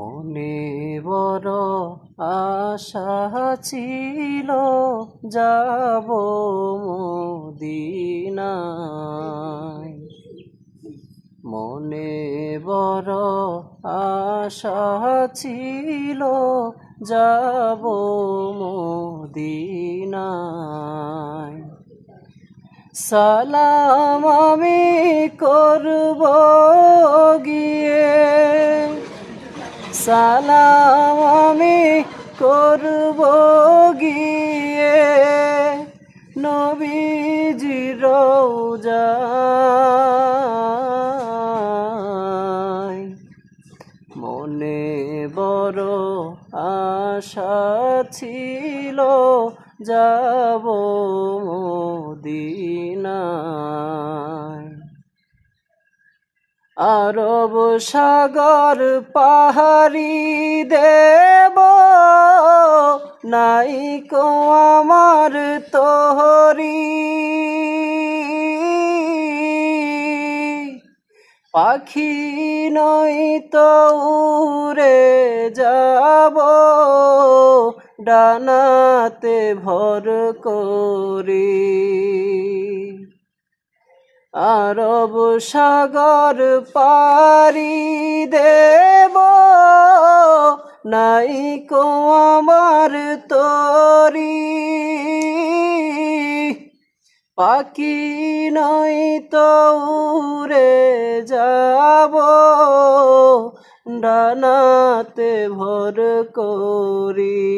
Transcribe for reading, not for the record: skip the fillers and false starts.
মনে বড় আশা ছিল যাব মদিনায়। মনে বড় আশা ছিল যাব মদিনায়। সালাম আমি করব গিয়ে, সালাম আমি করব গিয়ে নবীজির রওজায়। মনে বড় আশা ছিল যাব মদিনায়। আরব সাগর পাহাড়ি দেব নাইকো আমার তোহরি। পাখি নই তো উড়ে যাব ডানাতে ভর করি। আরব সাগর পারি দেব নাইকো আমার তরি। পাখি নই তো উড়ে যাব ডানাতে ভর করি।